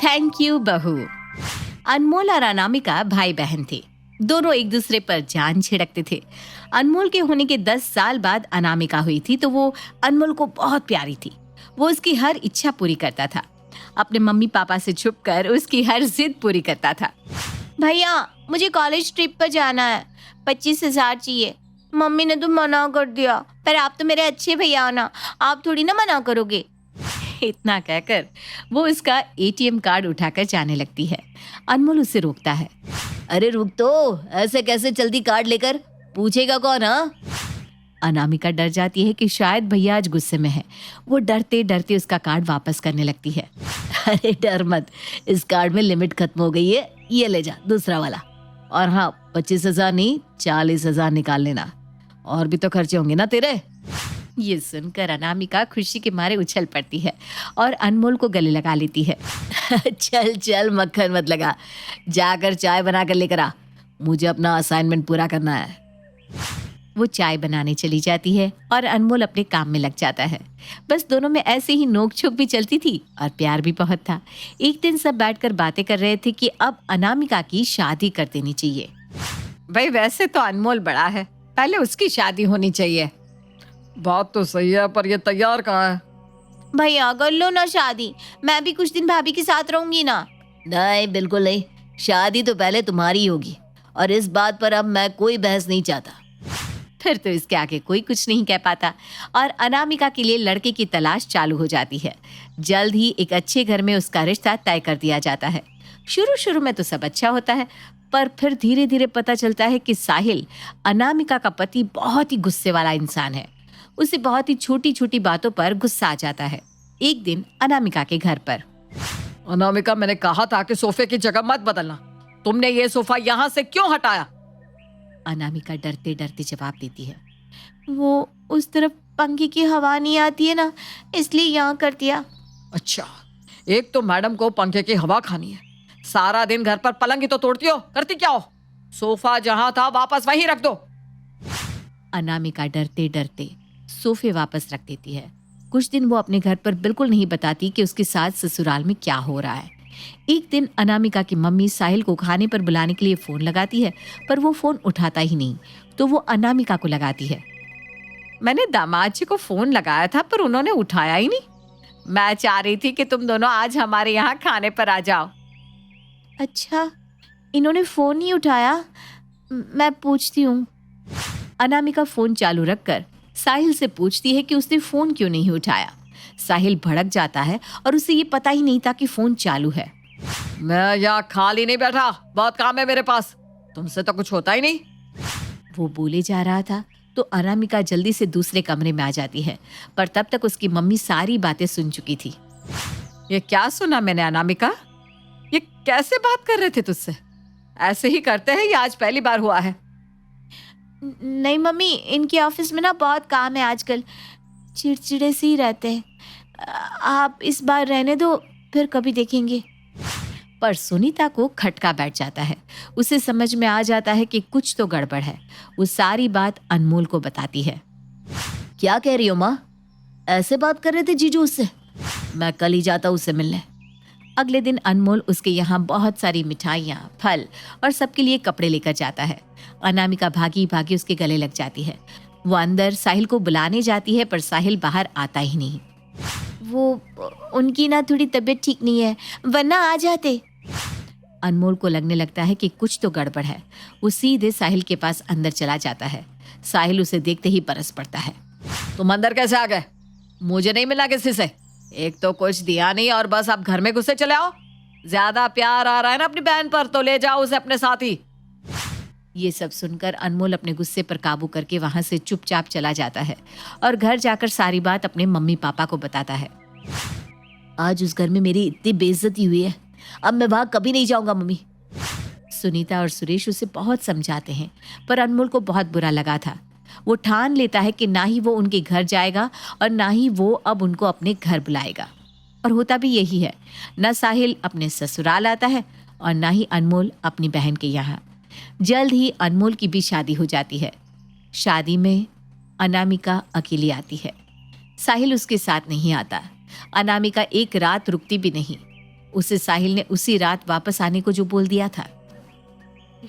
Thank you बहू। अनमोल और अनामिका भाई बहन थे। दोनों एक दूसरे पर जान छिड़कते थे। अनमोल के होने के 10 साल बाद अनामिका हुई थी तो वो अनमोल को बहुत प्यारी थी। वो उसकी हर इच्छा पूरी करता था। अपने मम्मी पापा से छुपकर उसकी हर जिद पूरी करता था। भैया मुझे कॉलेज ट्रिप पर जाना है, 25,000 चाहिए। मम्मी ने तो मना कर दिया, पर आप तो मेरे अच्छे भैया हो ना, आप थोड़ी ना मना करोगे। इतना कहकर वो उसका एटीएम कार्ड उठाकर जाने लगती है। अनमोल उसे रोकता है। अरे रुक तो, ऐसे कैसे जल्दी कार्ड लेकर, पूछेगा कौन? हाँ। अनामिका डर जाती है कि शायद भैया आज गुस्से में है। वो डरते डरते उसका कार्ड वापस करने लगती है। अरे डर मत, इस कार्ड में लिमिट खत्म हो गई है, ये ले जा दूसरा वाला। और हाँ, 25,000 नहीं 40,000 निकाल लेना, और भी तो खर्चे होंगे ना तेरे। ये सुनकर अनामिका खुशी के मारे उछल पड़ती है और अनमोल को गले लगा लेती है। चल चल मक्खन मत लगा, जाकर चाय बना कर लेकर आ, मुझे अपना असाइनमेंट पूरा करना है। वो चाय बनाने चली जाती है और अनमोल अपने काम में लग जाता है। बस दोनों में ऐसे ही नोक-झोंक भी चलती थी और प्यार भी बहुत था। एक दिन सब बैठकर बातें कर रहे थे कि अब अनामिका की शादी कर देनी चाहिए। भाई वैसे तो अनमोल बड़ा है, पहले उसकी शादी होनी चाहिए। बात तो सही है, पर ये तैयार कहाँ है? भैया कर लो ना शादी, मैं भी कुछ दिन भाभी के साथ रहूंगी ना। नहीं बिल्कुल नहीं, शादी तो पहले तुम्हारी होगी और इस बात पर अब मैं कोई बहस नहीं चाहता। फिर तो इसके आगे कोई कुछ नहीं कह पाता और अनामिका के लिए लड़के की तलाश चालू हो जाती है। जल्द ही एक अच्छे घर में उसका रिश्ता तय कर दिया जाता है। शुरू में तो सब अच्छा होता है, पर फिर धीरे धीरे पता चलता है कि साहिल अनामिका का पति बहुत ही गुस्से वाला इंसान है। उसे बहुत ही छोटी छोटी बातों पर गुस्सा आ जाता है। एक दिन अनामिका के घर पर। अनामिका, मैंने कहा था कि सोफे की जगह मत बदलना, तुमने ये सोफा यहाँ से क्यों हटाया? अनामिका डरते डरते जवाब देती है। वो उस तरफ पंखे की हवा नहीं आती है ना, इसलिए यहाँ कर दिया। अच्छा, एक तो मैडम को पंखे की हवा खानी है, सारा दिन घर पर पलंग ही तो तोड़ती हो, करती क्या हो? सोफा जहां था वापस वहीं रख दो। अनामिका डरते डरते सोफे वापस रख देती है। कुछ दिन वो अपने घर पर बिल्कुल नहीं बताती कि उसके साथ ससुराल में क्या हो रहा है। एक दिन अनामिका की मम्मी साहिल को खाने पर बुलाने के लिए फोन लगाती है, पर वो फोन उठाता ही नहीं, तो वो अनामिका को लगाती है। मैंने दामाद जी को फोन लगाया था, पर उन्होंने उठाया ही नहीं। मैं चाह रही थी कि तुम दोनों आज हमारे यहाँ खाने पर आ जाओ। अच्छा, इन्होंने फोन नहीं उठाया, मैं पूछती हूँ। अनामिका फोन चालू रखकर साहिल से पूछती है कि उसने फोन क्यों नहीं उठाया। साहिल भड़क जाता है और उसे ये पता ही नहीं था कि फोन चालू है। मैं यहाँ खाली नहीं बैठा, बहुत काम है मेरे पास, तुमसे तो कुछ होता ही नहीं। वो बोले जा रहा था तो अनामिका जल्दी से दूसरे कमरे में आ जाती है, पर तब तक उसकी मम्मी सारी बातें सुन चुकी थी। ये क्या सुना मैंने अनामिका? ये कैसे बात कर रहे थे तुझसे? ऐसे ही करते हैं या आज पहली बार हुआ है? नहीं मम्मी, इनके ऑफिस में ना बहुत काम है आजकल, चिड़चिड़े से ही रहते हैं। आप इस बार रहने दो, फिर कभी देखेंगे। पर सुनीता को खटका बैठ जाता है। उसे समझ में आ जाता है कि कुछ तो गड़बड़ है। वो सारी बात अनमोल को बताती है। क्या कह रही हो माँ? ऐसे बात कर रहे थे जीजू उससे? मैं कल ही जाता उससे मिलने। अगले दिन अनमोल उसके यहाँ बहुत सारी मिठाइयाँ, फल और सबके लिए कपड़े लेकर जाता है। अनामिका भागी भागी उसके गले लग जाती है। वो अंदर साहिल को बुलाने जाती है, पर साहिल बाहर आता ही नहीं। वो उनकी ना थोड़ी तबीयत ठीक नहीं है, वरना आ जाते। अनमोल को लगने लगता है कि कुछ तो गड़बड़ है। वो सीधे साहिल के पास अंदर चला जाता है। साहिल उसे देखते ही बरस पड़ता है। तुम अंदर कैसे आ गए? मुझे नहीं मिला किसी से, एक तो कुछ दिया नहीं और बस आप घर में घुसे चले आओ। ज्यादा प्यार आ रहा है ना अपनी बहन पर, तो ले जाओ उसे अपने साथ ही। ये सब सुनकर अनमोल अपने गुस्से पर काबू करके वहां से चुपचाप चला जाता है और घर जाकर सारी बात अपने मम्मी पापा को बताता है। आज उस घर में मेरी इतनी बेइज्जती हुई है, अब मैं वहां कभी नहीं जाऊंगा मम्मी। सुनीता और सुरेश उसे बहुत समझाते हैं, पर अनमोल को बहुत बुरा लगा था। वो ठान लेता है कि ना ही वो उनके घर जाएगा और ना ही वो अब उनको अपने घर बुलाएगा। और होता भी यही है, न साहिल अपने ससुराल आता है और ना ही अनमोल अपनी बहन के यहाँ। जल्द ही अनमोल की भी शादी हो जाती है। शादी में अनामिका अकेली आती है। साहिल उसके साथ नहीं आता। अनामिका एक रात रुकती भी नहीं। उसे साहिल ने उसी रात वापस आने को जो बोल दिया था।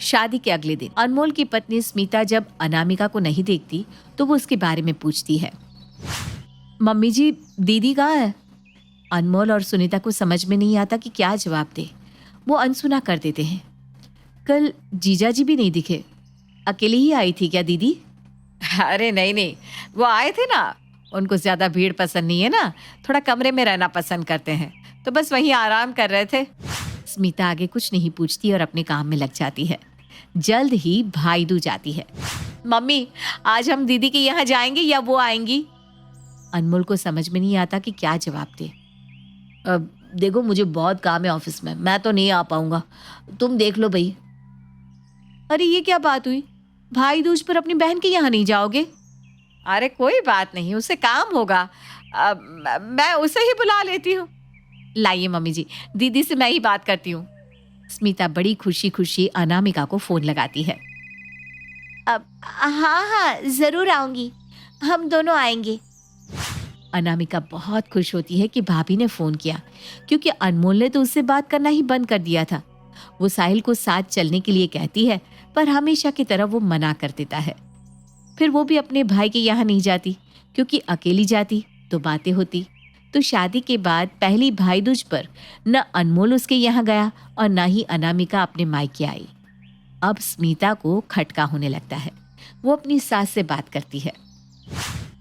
शादी के अगले दिन अनमोल की पत्नी स्मिता जब अनामिका को नहीं देखती तो वो उसके बारे में पूछती है। मम्मी जी, दीदी कहाँ है? अनमोल और सुनीता को समझ में नहीं आता कि क्या जवाब दे। वो अनसुना कर देते हैं। कल जीजा जी भी नहीं दिखे, अकेले ही आई थी क्या दीदी? अरे नहीं, वो आए थे ना, उनको ज्यादा भीड़ पसंद नहीं है ना, थोड़ा कमरे में रहना पसंद करते हैं, तो बस वहीं आराम कर रहे थे। स्मिता आगे कुछ नहीं पूछती और अपने काम में लग जाती है। जल्द ही भाई दूज आती है। मम्मी, आज हम दीदी के यहाँ जाएंगे या वो आएंगी? अनमोल को समझ में नहीं आता कि क्या जवाब दे। अब देखो, मुझे बहुत काम है ऑफिस में, मैं तो नहीं आ पाऊंगा, तुम देख लो भाई। अरे ये क्या बात हुई, भाई दूज पर अपनी बहन के यहाँ नहीं जाओगे? अरे कोई बात नहीं, उसे काम होगा, मैं उसे ही बुला लेती हूँ। लाइए मम्मी जी, दीदी से मैं ही बात करती हूँ। स्मिता बड़ी खुशी खुशी अनामिका को फोन लगाती है। अब हाँ, जरूर आऊंगी, हम दोनों आएंगे। अनामिका बहुत खुश होती है कि भाभी ने फोन किया, क्योंकि अनमोल ने तो उससे बात करना ही बंद कर दिया था। वो साहिल को साथ चलने के लिए कहती है, पर हमेशा की तरह वो मना कर देता है। फिर वो भी अपने भाई के यहाँ नहीं जाती, क्योंकि अकेली जाती तो बातें होती। तो शादी के बाद पहली भाई दूज पर न अनमोल उसके यहाँ गया और न ही अनामिका अपने मायके आई। अब स्मिता को खटका होने लगता है। वो अपनी सास से बात करती है।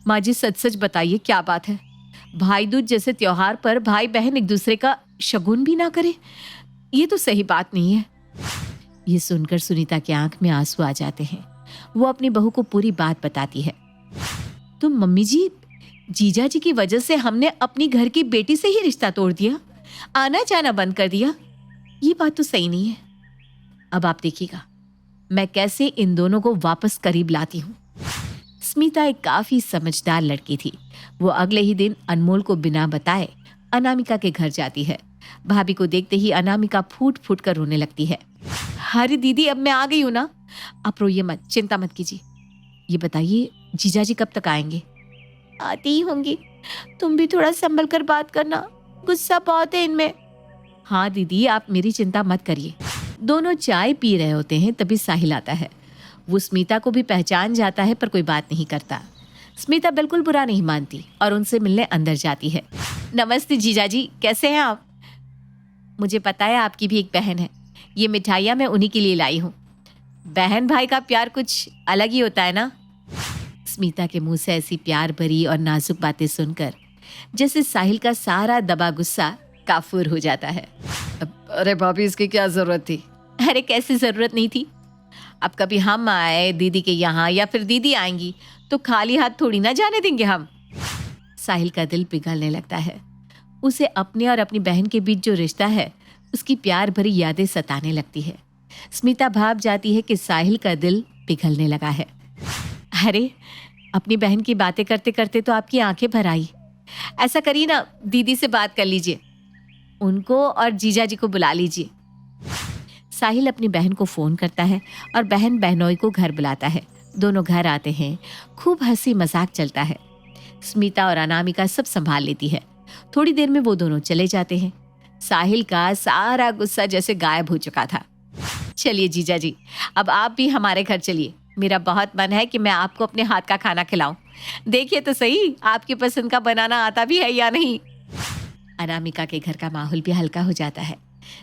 माँ जी, सच सच बताइए, क्या बात है? भाई दूज जैसे त्योहार पर भाई बहन एक दूसरे का शगुन भी ना करे, ये तो सही बात नहीं है। ये सुनकर सुनीता की आंख में आंसू आ जाते हैं। वो अपनी बहू को पूरी बात बताती है। तो मम्मी जी, जीजा जी की वजह से हमने अपनी घर की बेटी से ही रिश्ता तोड़ दिया, आना जाना बंद कर दिया, ये बात तो सही नहीं है। अब आप देखिएगा मैं कैसे इन दोनों को वापस करीब लाती हूँ। स्मिता एक काफी समझदार लड़की थी। वो अगले ही दिन अनमोल को बिना बताए अनामिका के घर जाती है। भाभी को देखते ही अनामिका फूट फूट कर रोने लगती है। अरे दीदी, अब मैं आ गई हूँ ना, आप रोइए मत, चिंता मत कीजिए। ये बताइए, जीजा जी कब तक आएंगे? आती ही होंगी, तुम भी थोड़ा संभल कर बात करना, गुस्सा बहुत है इनमें। हाँ दीदी, आप मेरी चिंता मत करिए। दोनों चाय पी रहे होते हैं, तभी साहिल आता है। वो स्मिता को भी पहचान जाता है, पर कोई बात नहीं करता। स्मिता बिल्कुल बुरा नहीं मानती और उनसे मिलने अंदर जाती है। नमस्ते जीजा जी, कैसे हैं आप? मुझे पता है आपकी भी एक बहन है, ये मिठाइयाँ मैं उन्हीं के लिए लाई हूँ। बहन भाई का प्यार कुछ अलग ही होता है ना। स्मिता के मुंह से ऐसी प्यार भरी और नाजुक बातें सुनकर जैसे साहिल का सारा दबा गुस्सा काफूर हो जाता है। अरे भाभी, इसकी क्या जरूरत थी? अरे कैसी जरूरत नहीं थी? अब कभी हम आए दीदी के यहाँ या फिर दीदी आएंगी तो खाली हाथ थोड़ी ना जाने देंगे हम। साहिल का दिल पिघलने लगता है। उसे अपने और अपनी बहन के बीच जो रिश्ता है, उसकी प्यार भरी यादें सताने लगती है। स्मिता भाप जाती है कि साहिल का दिल पिघलने लगा है। अरे, अपनी बहन की बातें करते करते तो आपकी आंखें भर आई। ऐसा करिए ना, दीदी से बात कर लीजिए, उनको और जीजा जी को बुला लीजिए। साहिल अपनी बहन को फोन करता है और बहन बहनोई को घर बुलाता है। दोनों घर आते हैं, खूब हंसी मजाक चलता है। स्मिता और अनामिका सब संभाल लेती है। थोड़ी देर में वो दोनों चले जाते हैं। साहिल का सारा गुस्सा जैसे गायब हो चुका था। चलिए जीजा जी, अब आप भी हमारे घर चलिए। मेरा बहुत मन है कि मैं आपको अपने हाथ का खाना खिलाऊं। देखिए तो सही, आपकी पसंद का बनाना आता भी है या नहीं। अनामिका के घर का माहौल भी हल्का हो जाता है।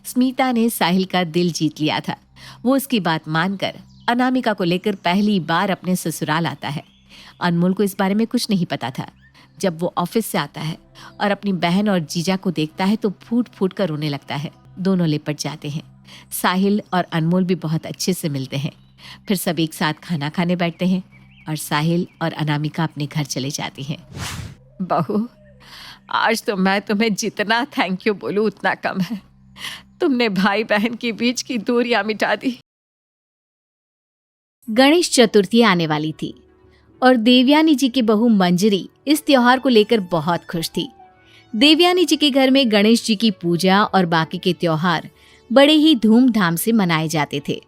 स्मिता ने साहिल का दिल जीत लिया था। वो उसकी बात मानकर अनामिका को लेकर पहली बार अपने ससुराल आता है। अनमोल को इस बारे में कुछ नहीं पता था। जब वो ऑफिस से आता है और अपनी बहन और जीजा को देखता है तो फूट फूट कर रोने लगता है। दोनों लिपट जाते हैं। साहिल और अनमोल भी बहुत अच्छे से मिलते हैं। फिर सब एक साथ खाना खाने बैठते हैं और साहिल और अनामिका अपने घर चले जाती हैं। बहू, आज तो मैं तुम्हें जितना थैंक यू बोलूं उतना कम है। तुमने भाई बहन के बीच की दूरियां मिटा दी। गणेश चतुर्थी आने वाली थी और देवयानी जी की बहू मंजरी इस त्योहार को लेकर बहुत खुश थी। देवयानी जी के घर में गणेश जी की पूजा और बाकी के त्योहार बड़े ही धूमधाम से मनाए जाते थे।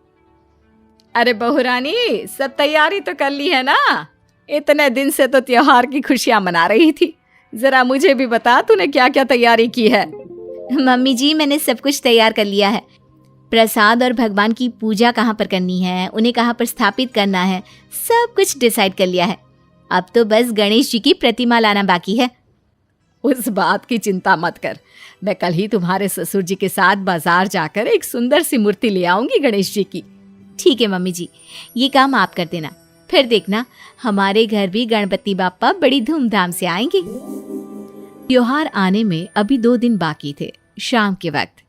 अरे बहू रानी, सब तैयारी तो कर ली है ना? इतने दिन से तो त्योहार की खुशियां मना रही थी। जरा मुझे भी बता, तूने क्या क्या तैयारी की है? मम्मी जी, मैंने सब कुछ तैयार कर लिया है। प्रसाद और भगवान की पूजा कहाँ पर करनी है, उन्हें कहाँ पर स्थापित करना है, सब कुछ डिसाइड कर लिया है। अब तो बस गणेश जी की प्रतिमा लाना बाकी है। उस बात की चिंता मत कर, मैं कल ही तुम्हारे ससुर जी के साथ बाजार जाकर एक सुंदर सी मूर्ति ले आऊंगी गणेश जी की। ठीक है मम्मी जी, ये काम आप कर देना। फिर देखना हमारे घर भी गणपति बाप्पा बड़ी धूमधाम से आएंगे। त्योहार आने में अभी 2 दिन बाकी थे। शाम के वक्त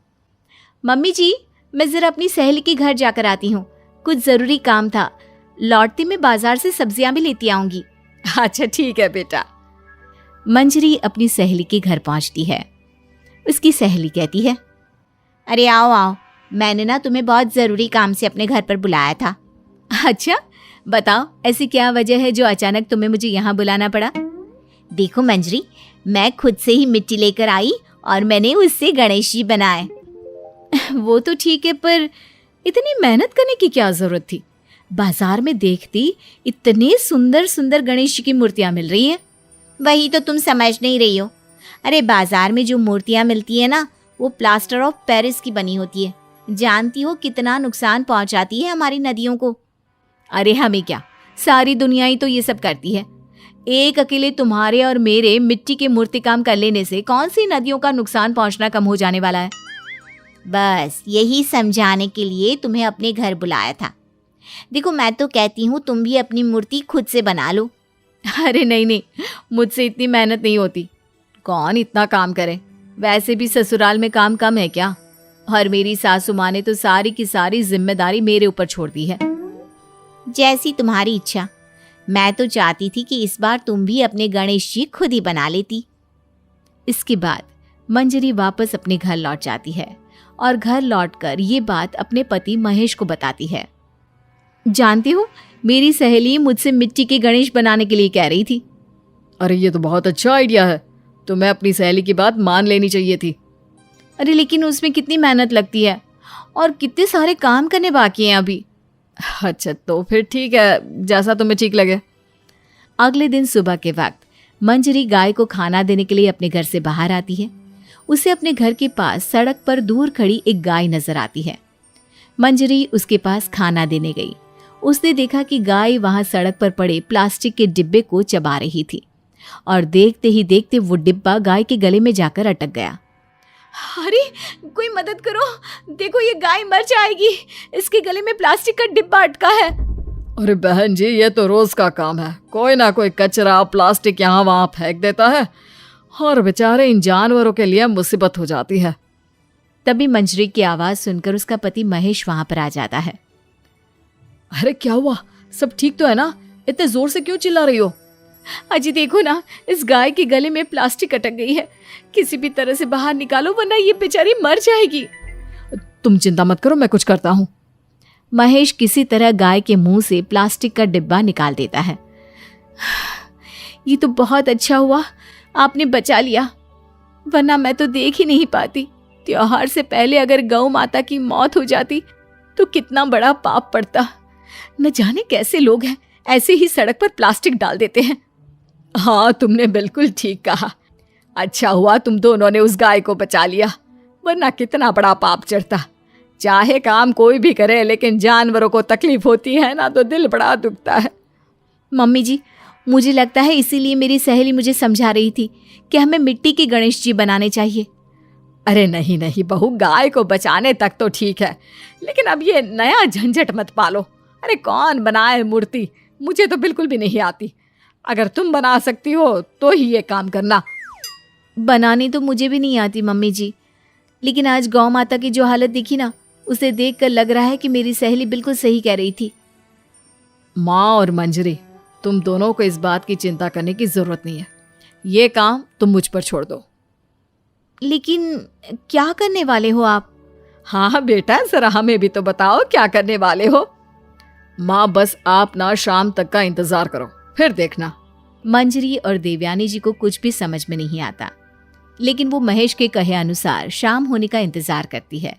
मम्मी जी, मैं जरा अपनी सहेली के घर जाकर आती हूँ, कुछ जरूरी काम था। लौटते में बाजार से सब्जियां भी लेती आऊंगी। अच्छा ठीक है बेटा। मंजरी अपनी सहेली के घर पहुंचती है। उसकी सहेली कहती है, अरे आओ आओ, मैंने ना तुम्हें बहुत जरूरी काम से अपने घर पर बुलाया था। अच्छा बताओ, ऐसी क्या वजह है जो अचानक तुम्हें मुझे यहाँ बुलाना पड़ा? देखो मंजरी, मैं खुद से ही मिट्टी लेकर आई और मैंने उससे गणेश जी बनाए। वो तो ठीक है, पर इतनी मेहनत करने की क्या जरूरत थी? बाजार में देखती इतने सुंदर सुंदर गणेश जी की मूर्तियां मिल रही हैं। वही तो तुम समझ नहीं रही हो। अरे बाजार में जो मूर्तियां मिलती है ना, वो प्लास्टर ऑफ पेरिस की बनी होती है। जानती हो कितना नुकसान पहुंचाती है हमारी नदियों को। अरे हमें क्या, सारी दुनिया ही तो ये सब करती है। एक अकेले तुम्हारे और मेरे मिट्टी के मूर्ति काम कर लेने से कौन सी नदियों का नुकसान पहुंचना कम हो जाने वाला है? बस यही समझाने के लिए तुम्हें अपने घर बुलाया था। देखो मैं तो कहती हूँ तुम भी अपनी मूर्ति खुद से बना लो। अरे नहीं नहीं, मुझसे इतनी मेहनत नहीं होती। कौन इतना काम करे? वैसे भी ससुराल में काम कम है क्या? और मेरी सासू माँ ने तो सारी की सारी जिम्मेदारी मेरे ऊपर छोड़ दी है। जैसी तुम्हारी इच्छा। मैं तो चाहती थी कि इस बार तुम भी अपने गणेश जी खुद ही बना लेती। इसके बाद मंजरी वापस अपने घर लौट जाती है और घर लौटकर ये बात अपने पति महेश को बताती है। जानती हो, मेरी सहेली मुझसे मिट्टी के गणेश बनाने के लिए कह रही थी। अरे ये तो बहुत अच्छा आइडिया है, तुम्हें अपनी सहेली की बात मान लेनी चाहिए थी। अरे लेकिन उसमें कितनी मेहनत लगती है और कितने सारे काम करने बाकी हैं अभी। अच्छा तो फिर ठीक है, जैसा तुम्हें ठीक लगे। अगले दिन सुबह के वक्त मंजरी गाय को खाना देने के लिए अपने घर से बाहर आती है। उसे अपने घर के पास सड़क पर दूर खड़ी एक गाय नजर आती है। मंजरी उसके पास खाना देने गई। उसने देखा कि गाय वहां सड़क पर पड़े प्लास्टिक के डिब्बे को चबा रही थी और देखते ही देखते वो डिब्बा गाय के गले में जाकर अटक गया। अरे कोई मदद करो, देखो ये गाय मर जाएगी, इसके गले में प्लास्टिक का डिब्बा अटका है। अरे बहन जी, ये तो रोज का काम है। कोई ना कोई कचरा प्लास्टिक यहाँ वहाँ फेंक देता है और बेचारे इन जानवरों के लिए मुसीबत हो जाती है। तभी मंजरी की आवाज सुनकर उसका पति महेश वहां पर आ जाता है। अरे क्या हुआ, सब ठीक तो है ना? इतने जोर से क्यों चिल्ला रही हो? अजी देखो ना, इस गाय के गले में प्लास्टिक अटक गई है। किसी भी तरह से बाहर निकालो वरना ये बेचारी मर जाएगी। तुम चिंता मत करो, मैं कुछ करता हूँ। महेश किसी तरह गाय के मुंह से प्लास्टिक का डिब्बा निकाल देता है। ये तो बहुत अच्छा हुआ आपने बचा लिया, वरना मैं तो देख ही नहीं पाती। त्योहार से पहले अगर गौ माता की मौत हो जाती तो कितना बड़ा पाप पड़ता। न जाने कैसे लोग हैं, ऐसे ही सड़क पर प्लास्टिक डाल देते हैं। हाँ तुमने बिल्कुल ठीक कहा। अच्छा हुआ तुम दोनों ने उस गाय को बचा लिया, वरना कितना बड़ा पाप चढ़ता। चाहे काम कोई भी करे, लेकिन जानवरों को तकलीफ होती है ना, तो दिल बड़ा दुखता है। मम्मी जी, मुझे लगता है इसीलिए मेरी सहेली मुझे समझा रही थी कि हमें मिट्टी के गणेश जी बनाने चाहिए। अरे नहीं नहीं बहू, गाय को बचाने तक तो ठीक है, लेकिन अब ये नया झंझट मत पालो। अरे कौन बनाए मूर्ति, मुझे तो बिल्कुल भी नहीं आती। अगर तुम बना सकती हो तो ही ये काम करना। बनानी तो मुझे भी नहीं आती मम्मी जी, लेकिन आज गौ माता की जो हालत दिखी ना, उसे देखकर लग रहा है कि मेरी सहेली बिल्कुल सही कह रही थी। माँ और मंजरी, तुम दोनों को इस बात की चिंता करने की जरूरत नहीं है। ये काम तुम मुझ पर छोड़ दो। लेकिन क्या करने वाले हो आप? हाँ बेटा, जरा हमें भी तो बताओ क्या करने वाले हो। माँ बस आप ना शाम तक का इंतजार करो, फिर देखना। मंजरी और देवयानी जी को कुछ भी समझ में नहीं आता, लेकिन वो महेश के कहे अनुसार शाम होने का इंतजार करती है।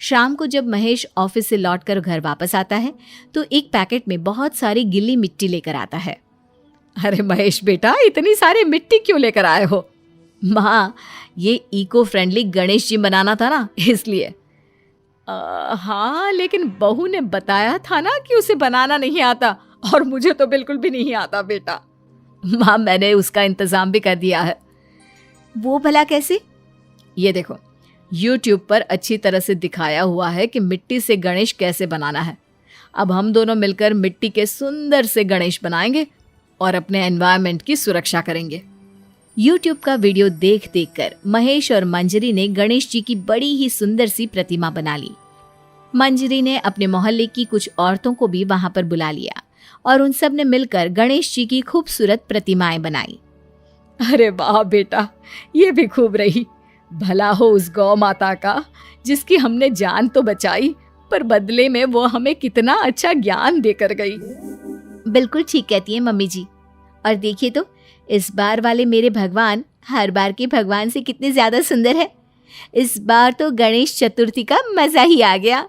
शाम को जब महेश ऑफिस से लौटकर घर वापस आता है तो एक पैकेट में बहुत सारी गिल्ली मिट्टी लेकर आता है। अरे महेश बेटा, इतनी सारी मिट्टी क्यों लेकर आए हो? माँ, ये इको फ्रेंडली गणेश जी बनाना था ना, इसलिए। हाँ, लेकिन बहू ने बताया था ना कि उसे बनाना नहीं आता, और मुझे तो बिल्कुल भी नहीं आता बेटा। माँ, मैंने उसका इंतजाम भी कर दिया है। वो भला कैसे? ये देखो, YouTube पर अच्छी तरह से दिखाया हुआ है कि मिट्टी से गणेश कैसे बनाना है। अब हम दोनों मिलकर मिट्टी के सुंदर से गणेश बनाएंगे और अपने एनवायरनमेंट की सुरक्षा करेंगे। YouTube का वीडियो देख देख कर महेश और मंजरी ने गणेश जी की बड़ी ही सुंदर सी प्रतिमा बना ली। मंजरी ने अपने मोहल्ले की कुछ औरतों को भी वहां पर बुला लिया और उन सब ने मिलकर गणेश जी की खूबसूरत प्रतिमाएं बनाई। अरे वाह बेटा, ये भी खूब रही। भला हो उस गौ माता का, जिसकी हमने जान तो बचाई, पर बदले में वो हमें कितना अच्छा ज्ञान देकर गई। बिल्कुल ठीक कहती है मम्मी जी। और देखिए तो, इस बार वाले मेरे भगवान हर बार के भगवान से कितने ज्यादा सुंदर है। इस बार तो गणेश चतुर्थी का मजा ही आ गया।